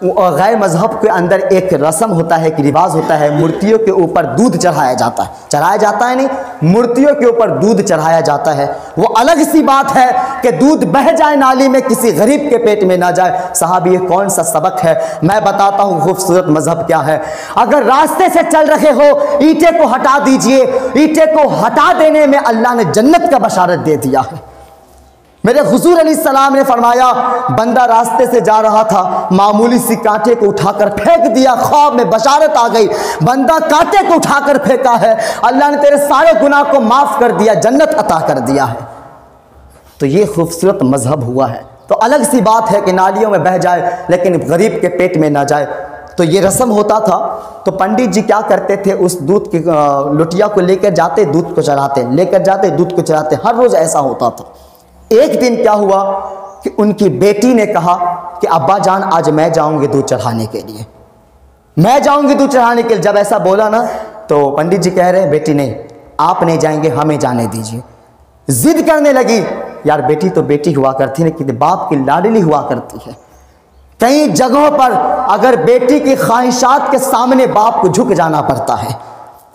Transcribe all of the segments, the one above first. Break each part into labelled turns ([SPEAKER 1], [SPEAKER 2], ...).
[SPEAKER 1] और गैर मजहब के अंदर एक रस्म होता है, एक रिवाज होता है, मूर्तियों के ऊपर दूध चढ़ाया जाता है। चढ़ाया जाता है नहीं, मूर्तियों के ऊपर दूध चढ़ाया जाता है। वो अलग सी बात है कि दूध बह जाए नाली में, किसी गरीब के पेट में ना जाए। साहब ये कौन सा सबक है? मैं बताता हूँ खूबसूरत मजहब क्या है। अगर रास्ते से चल रहे हो, ईंटे को हटा दीजिए। ईंटे को हटा देने में अल्लाह ने जन्नत का बशारत दे दिया है। मेरे हुजूर अलैहिस्सलाम ने फरमाया, बंदा रास्ते से जा रहा था, मामूली सी कांटे को उठाकर फेंक दिया, ख्वाब में बशारत आ गई, बंदा कांटे को उठाकर फेंका है, अल्लाह ने तेरे सारे गुनाह को माफ़ कर दिया, जन्नत अता कर दिया है। तो ये खूबसूरत मजहब हुआ है। तो अलग सी बात है कि नालियों में बह जाए लेकिन गरीब के पेट में ना जाए। तो ये रस्म होता था। तो पंडित जी क्या करते थे, उस दूध की लुटिया को लेकर जाते, दूध को चढ़ाते, लेकर जाते, दूध को चढ़ाते। हर रोज़ ऐसा होता था। एक दिन क्या हुआ कि उनकी बेटी ने कहा कि अब्बा जान आज मैं जाऊंगी दूध चढ़ाने के लिए, मैं जाऊंगी दूध चढ़ाने के लिए। जब ऐसा बोला ना तो पंडित जी कह रहे हैं बेटी नहीं, आप नहीं जाएंगे, हमें जाने दीजिए। जिद करने लगी। यार बेटी तो बेटी हुआ करती है, कि बाप की लाडली हुआ करती है। कई जगहों पर अगर बेटी की ख्वाहिशात के सामने बाप को झुक जाना पड़ता है।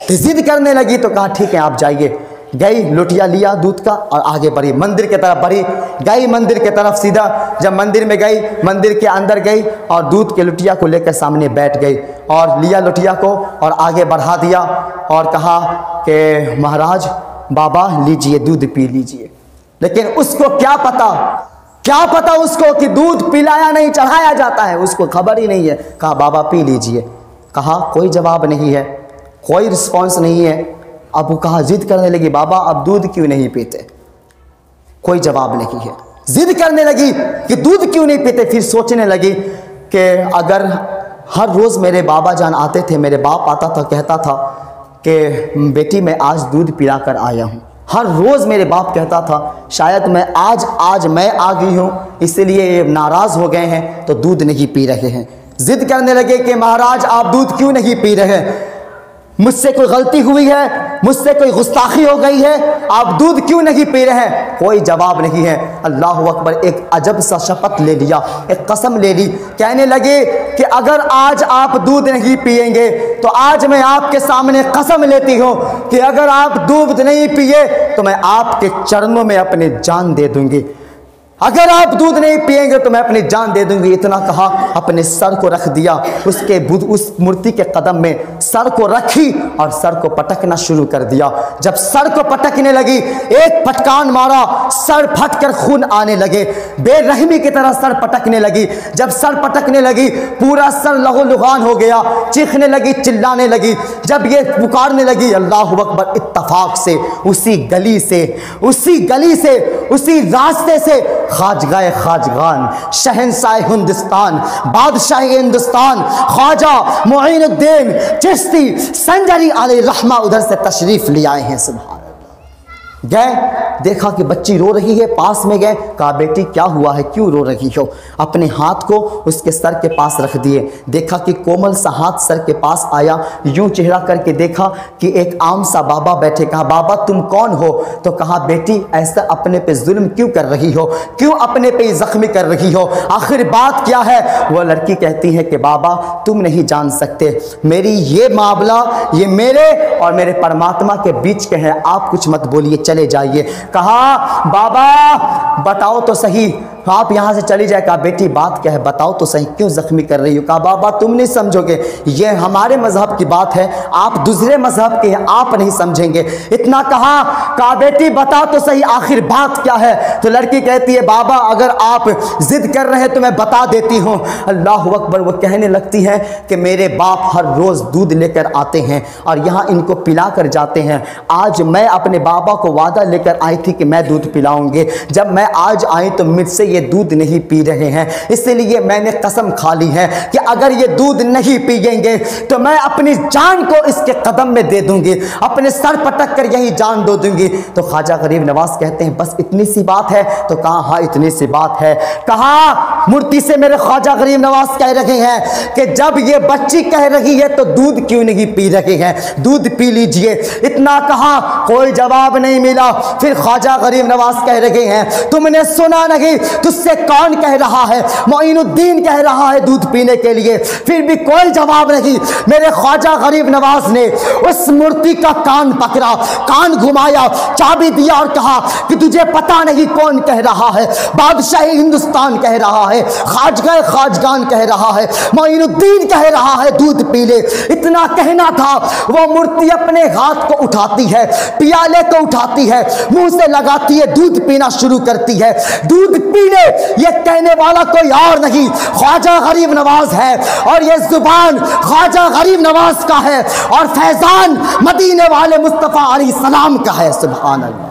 [SPEAKER 1] तो जिद करने लगी तो कहा ठीक है आप जाइए। गई, लुटिया लिया दूध का और आगे बढ़ी, मंदिर की तरफ बढ़ी। गई मंदिर की तरफ सीधा। जब मंदिर में गई, मंदिर के अंदर गई और दूध के लुटिया को लेकर सामने बैठ गई और लिया लुटिया को और आगे बढ़ा दिया और कहा कि महाराज बाबा लीजिए, दूध पी लीजिए। लेकिन उसको क्या पता उसको कि दूध पिलाया नहीं, चढ़ाया जाता है, उसको खबर ही नहीं है। कहा बाबा पी लीजिए। कहा कोई जवाब नहीं है, कोई रिस्पॉन्स नहीं है। अब वो कहा, जिद करने लगी, बाबा अब दूध क्यों नहीं पीते? कोई जवाब नहीं है। जिद करने लगी कि दूध क्यों नहीं पीते। फिर सोचने लगी कि अगर हर रोज़ मेरे बाबा जान आते थे, मेरे बाप आता था, कहता था कि बेटी मैं आज दूध पिला कर आया हूँ। हर रोज़ मेरे बाप कहता था, शायद मैं आज मैं आ गई हूँ, इसलिए ये नाराज़ हो गए हैं तो दूध नहीं पी रहे हैं। जिद करने लगे कि महाराज आप दूध क्यों नहीं पी रहे? मुझसे कोई गलती हुई है, मुझसे कोई गुस्ताखी हो गई है, आप दूध क्यों नहीं पी रहे हैं? कोई जवाब नहीं है। अल्लाह अकबर, एक अजब सा शपथ ले लिया, एक कसम ले ली। कहने लगे कि अगर आज आप दूध नहीं पिएंगे तो आज मैं आपके सामने कसम लेती हूँ कि अगर आप दूध नहीं पिए तो मैं आपके चरणों में अपनी जान दे दूंगी। अगर आप दूध नहीं पिएंगे तो मैं अपनी जान दे दूंगी। इतना कहा, अपने सर को रख दिया उसके उस मूर्ति के कदम में, सर को रखी और सर को पटकना शुरू कर दिया। जब सर को पटकने लगी, एक पटकान मारा, सर फटकर खून आने लगे, बेरहमी की तरह सर पटकने लगी। जब सर पटकने लगी, पूरा सर लहूलुहान हो गया, चीखने लगी, चिल्लाने लगी। जब ये पुकारने लगी अल्लाह अकबर, इत्तफाक से उसी गली से उसी रास्ते से खाजगाए खाजगान, शहंशाह हिंदुस्तान, बादशाह हिंदुस्तान, ख्वाजा मुईनुद्दीन चिश्ती संजरी अलैहि रहमा उधर से तशरीफ ले आए हैं। सुभान अल्लाह। गए, देखा कि बच्ची रो रही है, पास में गए, कहा बेटी क्या हुआ है, क्यों रो रही हो? अपने हाथ को उसके सर के पास रख दिए। देखा कि कोमल सा हाथ सर के पास आया, यूं चेहरा करके देखा कि एक आम सा बाबा बैठे। कहा बाबा तुम कौन हो? तो कहा बेटी ऐसा अपने पे जुल्म क्यों कर रही हो, क्यों अपने पे जख्मी कर रही हो, आखिर बात क्या है? वो लड़की कहती है कि बाबा तुम नहीं जान सकते, मेरी ये मामला ये मेरे और मेरे परमात्मा के बीच के है, आप कुछ मत बोलिए, चले जाइए। कहा बाबा बताओ तो सही, आप यहाँ से चली जाए। कहा बेटी बात क्या है, बताओ तो सही, क्यों जख्मी कर रही हो? कहा बाबा तुम नहीं समझोगे, ये हमारे मजहब की बात है, आप दूसरे मजहब के हैं, आप नहीं समझेंगे। इतना कहा बेटी बता तो सही, आखिर बात क्या है? तो लड़की कहती है बाबा अगर आप जिद कर रहे हैं तो मैं बता देती हूँ। अल्लाह अकबर। वो कहने लगती है कि मेरे बाप हर रोज़ दूध लेकर आते हैं और यहाँ इनको पिला कर जाते हैं। आज मैं अपने बाबा को वादा लेकर आई थी कि मैं दूध पिलाऊंगी, जब मैं आज आई तो मुझसे ये दूध नहीं पी रहे हैं, इसलिए मैंने कसम खा ली है कि अगर ये दूध नहीं पिएंगे तो मैं अपनी जान को इसके कदम में दे दूंगी, अपने सर पटक कर यही जान दे दूंगी। तो ख्वाजा गरीब नवाज कहते हैं बस इतनी सी बात है? तो कहा हाँ इतनी सी बात है। कहा मूर्ति से मेरे ख्वाजा गरीब नवाज कह रहे हैं कि जब ये बच्ची कह रही है तो दूध क्यों नहीं पी रहे हैं, दूध पी लीजिए। इतना कहा, कोई जवाब नहीं मिला। फिर ख्वाजा गरीब नवाज कह रहे हैं तुमने सुना नहीं, तुझसे कौन कह रहा है, मोइनुद्दीन कह रहा है दूध पीने के लिए, फिर भी कोई जवाब नहीं। मेरे ख्वाजा गरीब नवाज ने उस मूर्ति का कान पकड़ा, कान घुमाया, चाबी दिया और कहा कि तुझे पता नहीं कौन कह रहा है, बादशाही हिंदुस्तान कह रहा है, खाजगा खाजगान कह रहा है, मोइनुद्दीन कह रहा है दूध पी ले। इतना कहना था, वो मूर्ति अपने हाथ को उठाती है, पियाले को उठाती है, मुंह से लगाती है, दूध पीना शुरू करती है। दूध पी ले ये कहने वाला कोई और नहीं, ख्वाजा गरीब नवाज है, और ये जुबान ख्वाजा गरीब नवाज का है, और फैजान मदीने वाले मुस्तफ़ा अलैहिस्सलाम का है। सुभान अल्लाह,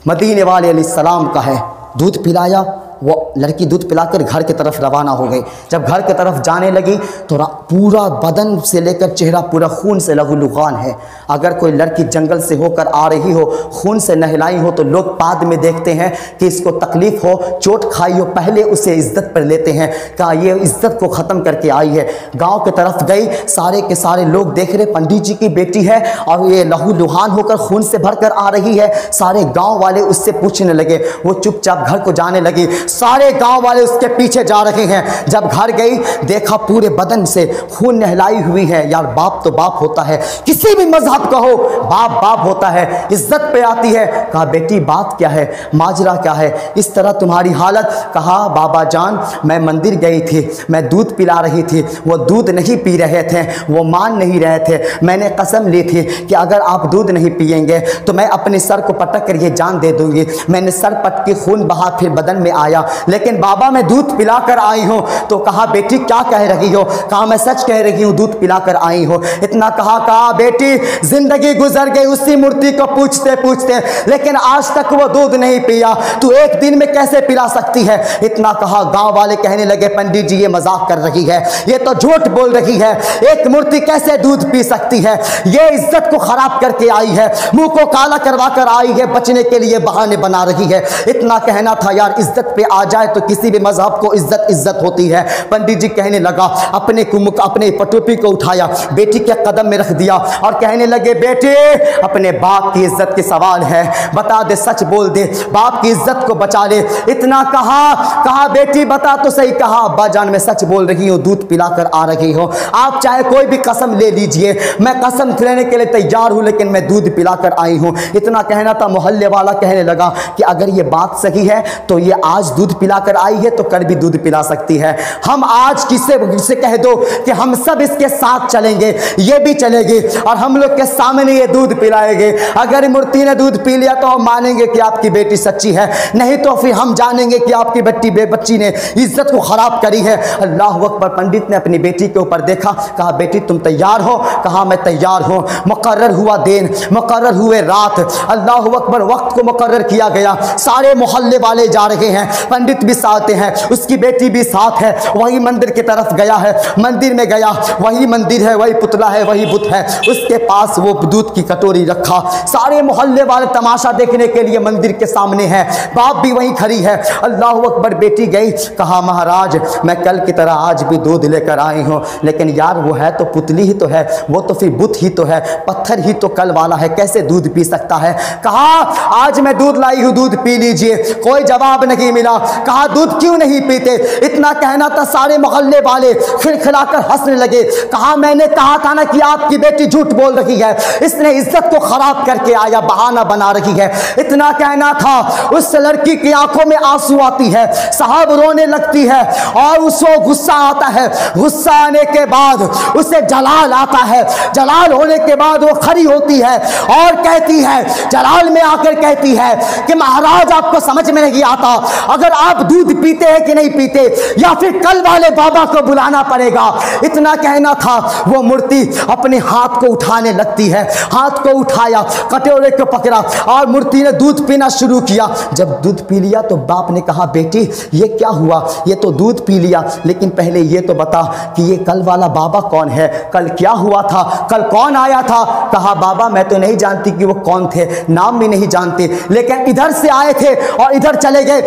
[SPEAKER 1] मदीने वाले अलैहिस्सलाम का है। दूध पिलाया, वो लड़की दूध पिलाकर घर की तरफ रवाना हो गई। जब घर की तरफ जाने लगी तो पूरा बदन से लेकर चेहरा पूरा खून से लहूलुहान है। अगर कोई लड़की जंगल से होकर आ रही हो, खून से नहलाई हो, तो लोग बाद में देखते हैं कि इसको तकलीफ़ हो, चोट खाई हो, पहले उसे इज्जत पर लेते हैं, कहा ये इज्जत को ख़त्म करके आई है। गाँव की तरफ गई, सारे के सारे लोग देख रहे पंडित जी की बेटी है और ये लहूलुहान होकर खून से भर कर आ रही है। सारे गाँव वाले उससे पूछने लगे, वो चुपचाप घर को जाने लगी। सारे गांव वाले उसके पीछे जा रहे हैं। जब घर गई देखा पूरे बदन से खून नहलाई हुई है। यार बाप तो बाप होता है, किसी भी मजहब का हो, बाप बाप होता है, इज्जत पे आती है। कहा बेटी बात क्या है, माजरा क्या है, इस तरह तुम्हारी हालत। कहा बाबा जान मैं मंदिर गई थी, मैं दूध पिला रही थी, वो दूध नहीं पी रहे थे, वो मान नहीं रहे थे। मैंने कसम ली थी कि अगर आप दूध नहीं पिएंगे तो मैं अपने सर को पटक कर ये जान दे दूंगी। मैंने सर पट के खून बहा, फिर बदन में आया, लेकिन बाबा मैं दूध पिलाकर आई हूँ। तो कहा बेटी क्या कह रही हो? कहा मैं सच कह रही हूँ, दूध पिलाकर आई हूँ। इतना कहा बेटी जिंदगी गुजर गई उसी मूर्ति को पूछते पूछते, लेकिन आज तक वो दूध नहीं पिया, तू एक दिन में कैसे पिला सकती है? इतना कहा, गांव वाले कहने लगे पंडित जी ये मजाक कर रही है, ये तो झूठ बोल रही है, एक मूर्ति कैसे दूध पी सकती है, ये इज्जत को खराब करके आई है, मुंह को काला करवा कर आई है, बचने के लिए बहाने बना रही है। इतना कहना था यार इज्जत पे आ जाए तो किसी भी मजहब को इज्जत इज्जत होती है। पंडित जी कहने लगा, अपने पटोपी को उठाया, बेटी के कदम में रख दिया और कहने लगे बेटे अपने बाप की इज्जत के सवाल है, बता दे, सच बोल दे, बाप की इज्जत को बचा ले। इतना कहा बेटी बता तो सही। कहा अब्बा जान मैं सच बोल रही हूँ, दूध पिलाकर आ रही हो, आप चाहे कोई भी कसम ले लीजिए, मैं कसम लेने के लिए तैयार हूँ, लेकिन मैं दूध पिलाकर आई हूँ। इतना कहना था, मोहल्ले वाला कहने लगा कि अगर ये बात सही है तो ये आज दूध पिलाकर आई है तो कल भी दूध पिला सकती है। हम आज किसे कह दो कि हम सब इसके साथ चलेंगे, ये भी चलेगी और हम लोग के सामने ये दूध पिलाएंगे। अगर मूर्ति ने दूध पी लिया तो हम मानेंगे कि आपकी बेटी सच्ची है, नहीं तो फिर हम जानेंगे कि आपकी बच्ची ने इज्जत को खराब करी है। अल्लाह अकबर। पंडित ने अपनी बेटी के ऊपर देखा, कहा बेटी तुम तैयार हो? कहा मैं तैयार हूँ। मुकर्रर हुआ दिन, मुकर्रर हुए रात, अल्लाह अकबर, वक्त को मुकर्रर किया गया। सारे मोहल्ले वाले जा रहे हैं, पंडित भी साथ हैं, उसकी बेटी भी साथ है। वही मंदिर की तरफ गया है, मंदिर में गया, वही मंदिर है, वही पुतला है, वही बुत है, उसके पास वो दूध की कटोरी रखा। सारे मोहल्ले वाले तमाशा देखने के लिए मंदिर के सामने है, बाप भी वहीं खड़ी है। अल्लाह अकबर। बेटी गई, कहा महाराज मैं कल की तरह आज भी दूध लेकर आई हूँ, लेकिन यार वो है तो पुतली ही तो है, वो तो फिर बुत ही तो है, पत्थर ही तो कल वाला है, कैसे दूध पी सकता है? कहा आज मैं दूध लाई हूँ, दूध पी लीजिए। कोई जवाब नहीं मिला। कहा दूध क्यों नहीं पीते? इतना कहना था, सारे मोहल्ले वाले खिलखिलाकर हंसने लगे। कहा मैंने कहा था ना कि आपकी बेटी झूठ बोल रही है, इसने इज्जत को खराब करके आया, बहाना बना रही है। इतना कहना था, उस लड़की की आंखों में आंसू आती है, साहब रोने लगती है और उसको गुस्सा आता है। गुस्सा आने के बाद उसे जलाल आता है, जलाल होने के बाद वो खड़ी होती है और कहती है, जलाल में आकर कहती है कि महाराज आपको समझ में नहीं आता, अगर आप दूध पीते हैं कि नहीं पीते, या फिर कल वाले बाबा को बुलाना पड़ेगा। इतना कहना था, वो मूर्ति अपने हाथ को उठाने लगती है, हाथ को उठाया, कटोरे को पकड़ा और मूर्ति ने दूध पीना शुरू किया। जब दूध पी लिया तो बाप ने कहा बेटी ये क्या हुआ? ये तो दूध पी लिया, लेकिन पहले ये तो बता कि ये कल वाला बाबा कौन है, कल क्या हुआ था, कल कौन आया था? कहा बाबा मैं तो नहीं जानती कि वो कौन थे, नाम भी नहीं जानते, लेकिन इधर से आए थे और इधर चले गए।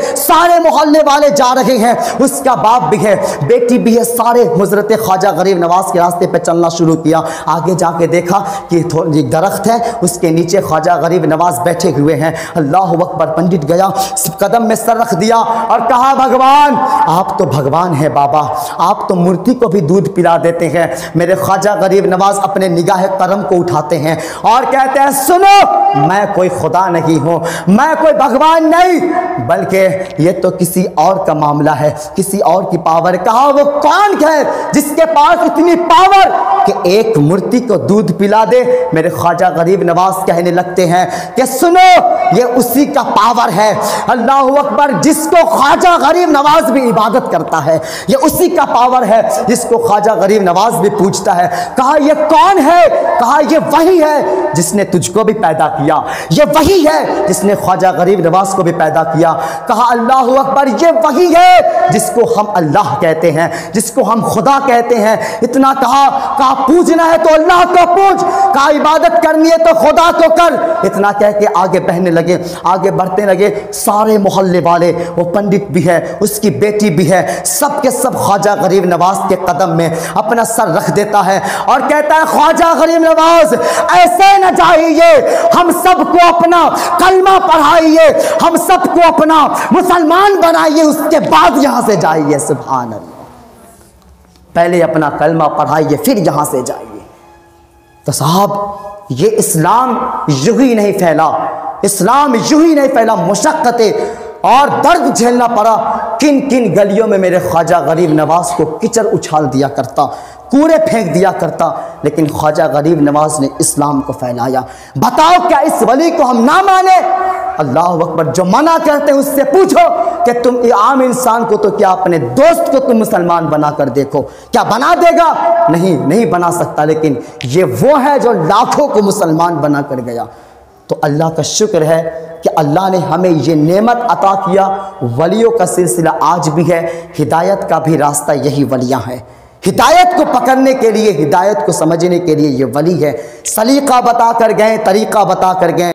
[SPEAKER 1] सारे मोहल्ले वाले जा रहे हैं, उसका बाप भी है, बेटी भी है, सारे हजरत ख्वाजा गरीब नवाज के रास्ते पे चलना शुरू किया। आगे जाके देखा कि एक दरख्त है, उसके नीचे ख्वाजा गरीब नवाज बैठे हुए हैं। अल्लाह अकबर। पंडित गया, कदम में सर रख दिया और कहा, भगवान, आप तो भगवान है बाबा, आप तो मूर्ति को भी दूध पिला देते हैं। मेरे ख्वाजा गरीब नवाज अपने निगाह करम को उठाते हैं और कहते हैं, सुनो, मैं कोई खुदा नहीं हूं, मैं कोई भगवान नहीं, बल्कि ये तो किसी और का मामला है, किसी और की पावर। कहा, वो कौन है जिसके पास इतनी पावर कि एक मूर्ति को दूध पिला दे? मेरे ख्वाजा गरीब नवाज कहने लगते हैं कि सुनो, ये उसी का पावर है। अल्लाह अकबर। जिसको ख्वाजा गरीब नवाज भी इबादत करता है, ये उसी का पावर है जिसको ख्वाजा गरीब नवाज भी पूछता है। कहा, ये कौन है? कहा, ये वही है जिसने तुझको भी पैदा किया, ये वही है जिसने ख्वाजा गरीब नवाज को भी पैदा किया। कहा, अल्लाह अकबर, ये वही है जिसको हम अल्लाह कहते हैं, जिसको हम खुदा कहते हैं। इतना कहा, पूजना है तो अल्लाह को पूज, कहा इबादत करनी है तो खुदा को कर। इतना कह के आगे बहने लगे, आगे बढ़ते लगे। सारे मोहल्ले वाले, वो पंडित भी है, उसकी बेटी भी है, सब के सब ख्वाजा गरीब नवाज के कदम में अपना सर रख देता है और कहता है, ख्वाजा गरीब नवाज, ऐसे न जाइए, हम सबको अपना कलमा पढ़ाइए, हम सबको अपना मुसलमान बनाइए, उसके बाद यहां से जाइए। सुभान अल्लाह। पहले अपना कलमा पढ़ाइए, फिर यहां से जाइए। तो साहब, ये इस्लाम यूं ही नहीं फैला, इस्लाम यूं ही नहीं फैला, मुशक्कतें और दर्द झेलना पड़ा। किन किन गलियों में मेरे ख्वाजा गरीब नवाज को कीचड़ उछाल दिया करता, कूड़े फेंक दिया करता, लेकिन ख्वाजा गरीब नवाज ने इस्लाम को फैलाया। बताओ, क्या इस वली को हम ना माने? अल्लाह अकबर। जो मना करते हैं उससे पूछो कि तुम आम इंसान को, तो क्या अपने दोस्त को तुम मुसलमान बना कर देखो, क्या बना देगा? नहीं, नहीं बना सकता। लेकिन ये वो है जो लाखों को मुसलमान बना कर गया। तो अल्लाह का शुक्र है कि अल्लाह ने हमें ये नेमत अता किया। वलियों का सिलसिला आज भी है, हिदायत का भी रास्ता यही वलियाँ हैं। हिदायत को पकड़ने के लिए, हिदायत को समझने के लिए ये वली है। सलीका बता कर गए, तरीका बता कर गए।